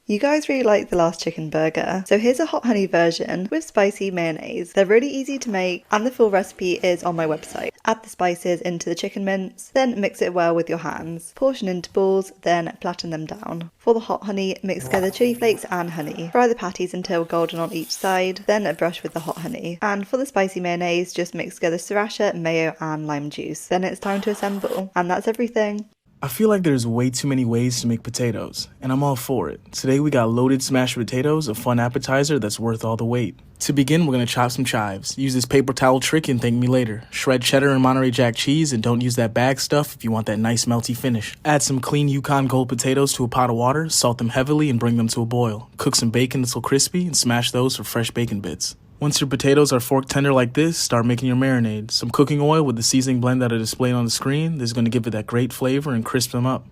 You guys really like the last chicken burger, so here's a hot honey version with spicy mayonnaise. They're really easy to make and the full recipe is on my website. Add the spices into the chicken mince, then mix it well with your hands. Portion into balls, then flatten them down. For the hot honey, mix together chili flakes and honey. Fry the patties until golden on each side, then brush with the hot honey. And for the spicy mayonnaise, just mix together sriracha, mayo and lime juice. Then it's time to assemble. And that's everything. I feel like there's way too many ways to make potatoes, and I'm all for it. Today we got loaded smashed potatoes, a fun appetizer that's worth all the wait. To begin, we're going to chop some chives. Use this paper towel trick and thank me later. Shred cheddar and Monterey Jack cheese, and don't use that bag stuff if you want that nice melty finish. Add some clean Yukon Gold potatoes to a pot of water, salt them heavily and bring them to a boil. Cook some bacon until crispy and smash those for fresh bacon bits. Once your potatoes are fork tender like this, start making your marinade. Some cooking oil with the seasoning blend that I displayed on the screen. This is going to give it that great flavor and crisp them up.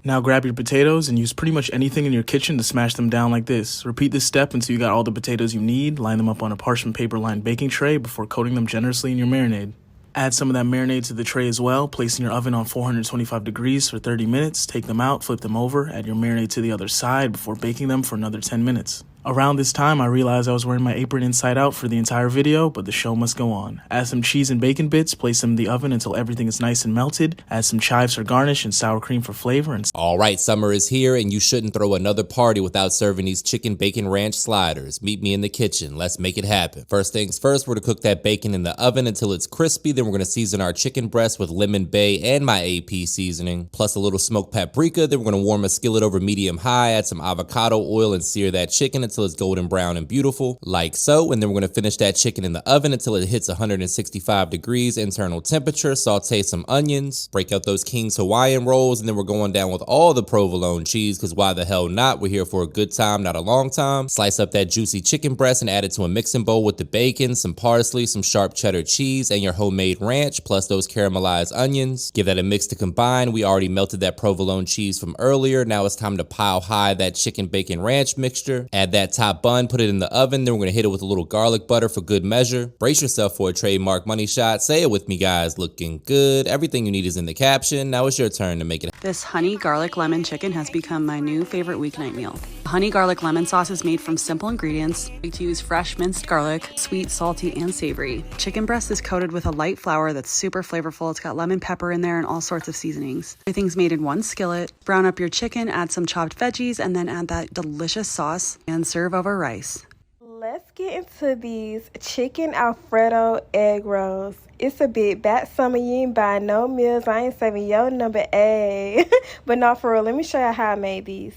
Now grab your potatoes and use pretty much anything in your kitchen to smash them down like this. Repeat this step until you got all the potatoes you need. Line them up on a parchment paper lined baking tray before coating them generously in your marinade. Add some of that marinade to the tray as well. Place in your oven on 425 degrees for 30 minutes. Take them out, flip them over, add your marinade to the other side before baking them for another 10 minutes. Around this time, I realized I was wearing my apron inside out for the entire video, but the show must go on. Add some cheese and bacon bits, place them in the oven until everything is nice and melted. Add some chives for garnish and sour cream for flavor. All right, summer is here and you shouldn't throw another party without serving these chicken bacon ranch sliders. Meet me in the kitchen. Let's make it happen. First things first, we're to cook that bacon in the oven until it's crispy. Then we're going to season our chicken breast with lemon bay and my AP seasoning, plus a little smoked paprika. Then we're going to warm a skillet over medium high, add some avocado oil and sear that chicken until it's golden brown and beautiful, like so. And then we're going to finish that chicken in the oven until it hits 165 degrees internal temperature. Saute some onions, break out those King's Hawaiian rolls, and then we're going down with all the provolone cheese, because why the hell not? We're here for a good time, not a long time. Slice up that juicy chicken breast and add it to a mixing bowl with the bacon, some parsley, some sharp cheddar cheese, and your homemade ranch, plus those caramelized onions. Give that a mix to combine. We already melted that provolone cheese from earlier. Now it's time to pile high that chicken bacon ranch mixture. Add that top bun, put it in the oven. Then we're gonna hit it with a little garlic butter for good measure. Brace yourself for a trademark money shot. Say it with me, guys. Looking good. Everything you need is in the caption. Now it's your turn to make it. This honey garlic lemon chicken has become my new favorite weeknight meal. Honey garlic lemon sauce is made from simple ingredients. I like to use fresh minced garlic, sweet, salty, and savory. Chicken breast is coated with a light flour that's super flavorful. It's got lemon pepper in there and all sorts of seasonings. Everything's made in one skillet. Brown up your chicken, add some chopped veggies, and then add that delicious sauce and serve over rice. Let's get into these chicken alfredo egg rolls. It's a big bat summer. You ain't buying no meals. I ain't saving your number A. But not for real. Let me show you how I made these.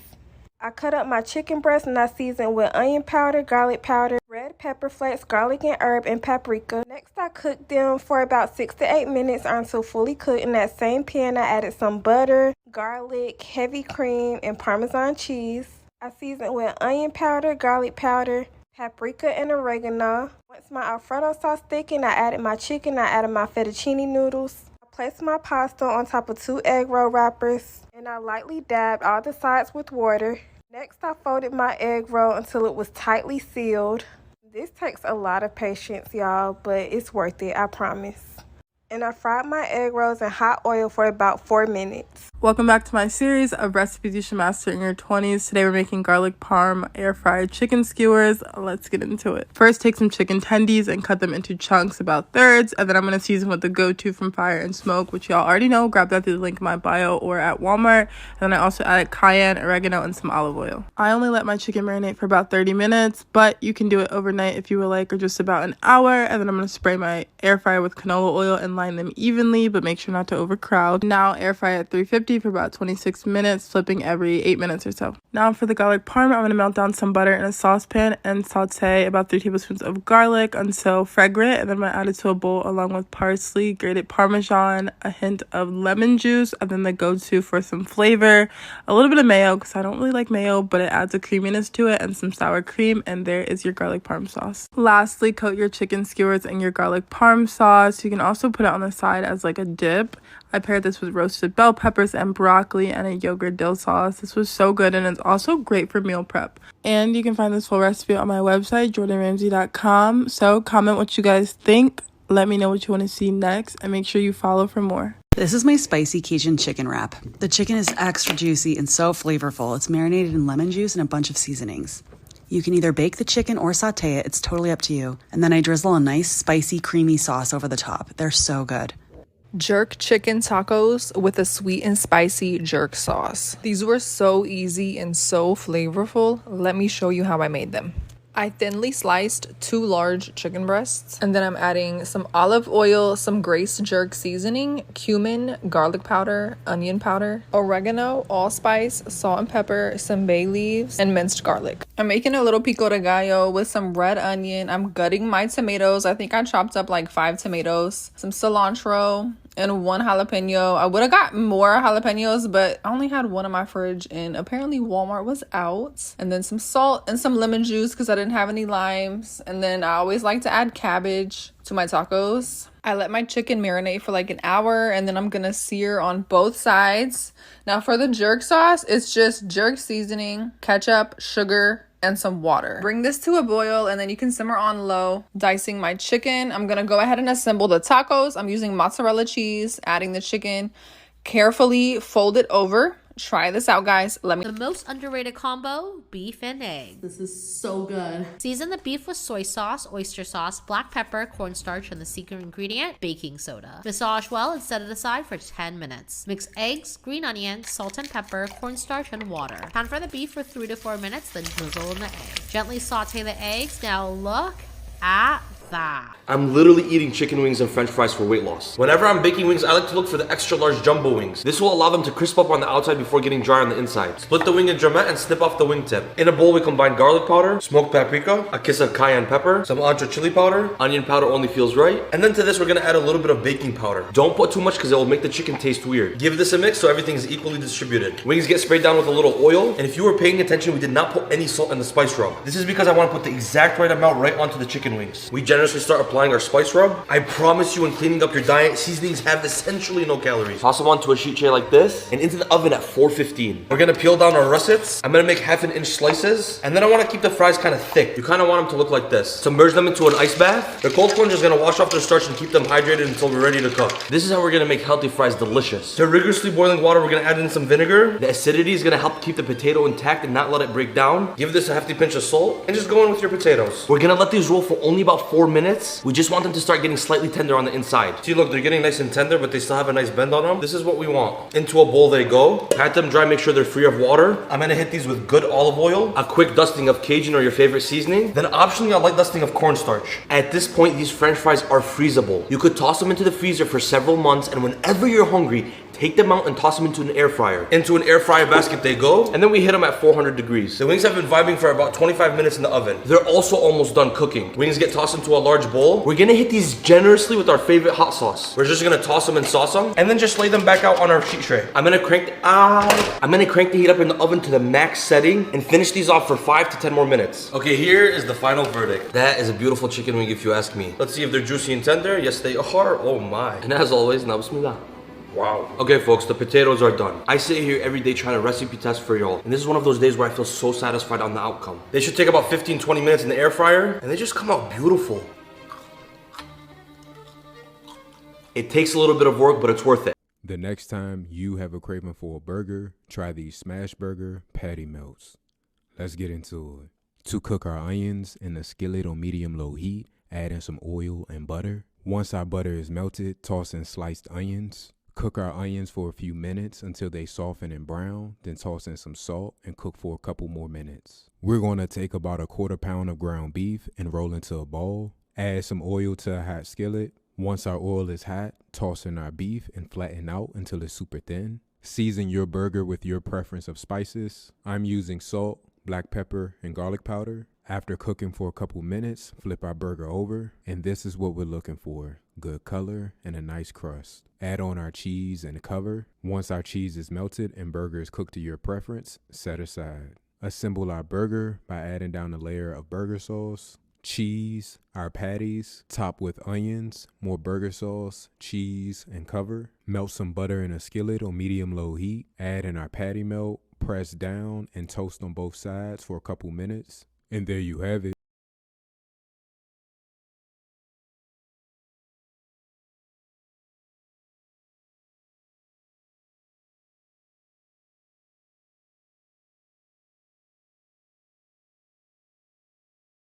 I cut up my chicken breast and I seasoned with onion powder, garlic powder, red pepper flakes, garlic and herb, and paprika. Next, I cooked them for about 6 to 8 minutes until fully cooked. In that same pan, I added some butter, garlic, heavy cream, and Parmesan cheese. I seasoned with onion powder, garlic powder, paprika, and oregano. Once my alfredo sauce thickened, I added my chicken. I added my fettuccine noodles. I placed my pasta on top of 2 egg roll wrappers, and I lightly dabbed all the sides with water. Next, I folded my egg roll until it was tightly sealed. This takes a lot of patience, y'all, but it's worth it, I promise. And I fried my egg rolls in hot oil for about 4 minutes. Welcome back to my series of recipes you should master in your 20s. Today we're making garlic parm air fried chicken skewers. Let's get into it. First, take some chicken tendies and cut them into chunks about thirds, and then I'm going to season with the go-to from Fire and Smoke, which y'all already know. Grab that through the link in my bio or at Walmart. And then I also added cayenne, oregano, and some olive oil. I only let my chicken marinate for about 30 minutes, but you can do it overnight if you would like, or just about an hour. And then I'm going to spray my air fryer with canola oil and line them evenly, but make sure not to overcrowd. Now air fry at 350 for about 26 minutes, flipping every 8 minutes or so. Now for the garlic parm, I'm going to melt down some butter in a saucepan and saute about 3 tablespoons of garlic until fragrant, and then I'm going to add it to a bowl along with parsley, grated parmesan, a hint of lemon juice, and then the go-to for some flavor, a little bit of mayo, because I don't really like mayo, but it adds a creaminess to it, and some sour cream, and there is your garlic parm sauce. Lastly, coat your chicken skewers in your garlic parm sauce. You can also put it on the side as like a dip. I paired this with roasted bell peppers and broccoli and a yogurt dill sauce. This was so good, and it's also great for meal prep. And you can find this full recipe on my website, jordanramsey.com. So comment what you guys think. Let me know what you want to see next, and make sure you follow for more. This is my spicy Cajun chicken wrap. The chicken is extra juicy and so flavorful. It's marinated in lemon juice and a bunch of seasonings. You can either bake the chicken or saute it. It's totally up to you. And then I drizzle a nice, spicy, creamy sauce over the top. They're so good. Jerk chicken tacos with a sweet and spicy jerk sauce. These were so easy and so flavorful. Let me show you how I made them. I thinly sliced 2 large chicken breasts, and then I'm adding some olive oil, some Grace Jerk seasoning, cumin, garlic powder, onion powder, oregano, allspice, salt and pepper, some bay leaves, and minced garlic. I'm making a little pico de gallo with some red onion. I'm gutting my tomatoes. I think I chopped up like 5 tomatoes, some cilantro, and 1 jalapeno. I would have got more jalapenos, but I only had 1 in my fridge, and apparently Walmart was out. And then some salt and some lemon juice because I didn't have any limes. And then I always like to add cabbage to my tacos. I let my chicken marinate for like an hour, and then I'm gonna sear on both sides. Now for the jerk sauce, it's just jerk seasoning, ketchup, sugar, and some water. Bring this to a boil, and then you can simmer on low. Dicing my chicken. I'm gonna go ahead and assemble the tacos. I'm using mozzarella cheese, adding the chicken, carefully fold it over. Try this out, guys. Let me. The most underrated combo, beef and egg. This is so good. Season the beef with soy sauce, oyster sauce, black pepper, cornstarch, and the secret ingredient, baking soda. Massage well and set it aside for 10 minutes. Mix eggs, green onions, salt and pepper, cornstarch, and water. Pan fry the beef for 3 to 4 minutes, then drizzle in the egg. Gently saute the eggs. Now look at that. I'm literally eating chicken wings and french fries for weight loss. Whenever I'm baking wings, I like to look for the extra large jumbo wings. This will allow them to crisp up on the outside before getting dry on the inside. Split the wing in drumette and snip off the wingtip. In a bowl, we combine garlic powder, smoked paprika, a kiss of cayenne pepper, some ancho chili powder, onion powder only feels right. And then to this, we're gonna add a little bit of baking powder. Don't put too much because it will make the chicken taste weird. Give this a mix so everything is equally distributed. Wings get sprayed down with a little oil. And if you were paying attention, we did not put any salt in the spice rub. This is because I want to put the exact right amount right onto the chicken wings. We generously start applying our spice rub. I promise you, when cleaning up your diet, seasonings have essentially no calories. Toss them onto a sheet tray like this and into the oven at 415. We're gonna peel down our russets. I'm gonna make 1/2 inch slices, and then I want to keep the fries kind of thick. You kind of want them to look like this. Submerge them into an ice bath. The cold plunge is gonna wash off their starch and keep them hydrated until we're ready to cook. This is how we're gonna make healthy fries delicious. To rigorously boiling water, we're gonna add in some vinegar. The acidity is gonna help keep the potato intact and not let it break down. Give this a hefty pinch of salt and just go in with your potatoes. We're gonna let these roll for only about 4 minutes. We just want them to start getting slightly tender on the inside. See, look, they're getting nice and tender, but they still have a nice bend on them. This is what we want. Into a bowl they go. Pat them dry, make sure they're free of water. I'm gonna hit these with good olive oil, a quick dusting of Cajun or your favorite seasoning, then optionally a light dusting of cornstarch. At this point, these french fries are freezable. You could toss them into the freezer for several months, and whenever you're hungry, take them out and toss them into an air fryer. Into an air fryer basket they go, and then we hit them at 400 degrees. The wings have been vibing for about 25 minutes in the oven. They're also almost done cooking. Wings get tossed into a large bowl. We're gonna hit these generously with our favorite hot sauce. We're just gonna toss them and sauce them, and then just lay them back out on our sheet tray. I'm gonna crank the heat up in the oven to the max setting and finish these off for 5 to 10 more minutes. Okay, here is the final verdict. That is a beautiful chicken wing if you ask me. Let's see if they're juicy and tender. Yes, they are. Oh my. And as always, now bismillah. Wow. Okay, folks, the potatoes are done. I sit here every day trying to recipe test for y'all, and this is one of those days where I feel so satisfied on the outcome. They should take about 15-20 minutes in the air fryer, and they just come out beautiful. It takes a little bit of work, but it's worth it. The next time you have a craving for a burger, try these smash burger patty melts. Let's get into it. To cook our onions in a skillet on medium-low heat, add in some oil and butter. Once our butter is melted, toss in sliced onions. Cook our onions for a few minutes until they soften and brown, then toss in some salt and cook for a couple more minutes. We're going to take about a 1/4 pound of ground beef and roll into a ball. Add some oil to a hot skillet. Once our oil is hot, toss in our beef and flatten out until it's super thin. Season your burger with your preference of spices. I'm using salt, black pepper, and garlic powder. After cooking for a couple minutes, flip our burger over, and this is what we're looking for. Good color and a nice crust. Add on our cheese and cover. Once our cheese is melted and burger is cooked to your preference, set aside. Assemble our burger by adding down a layer of burger sauce, cheese, our patties, top with onions, more burger sauce, cheese, and cover. Melt some butter in a skillet on medium-low heat. Add in our patty melt, press down, and toast on both sides for a couple minutes. And there you have it.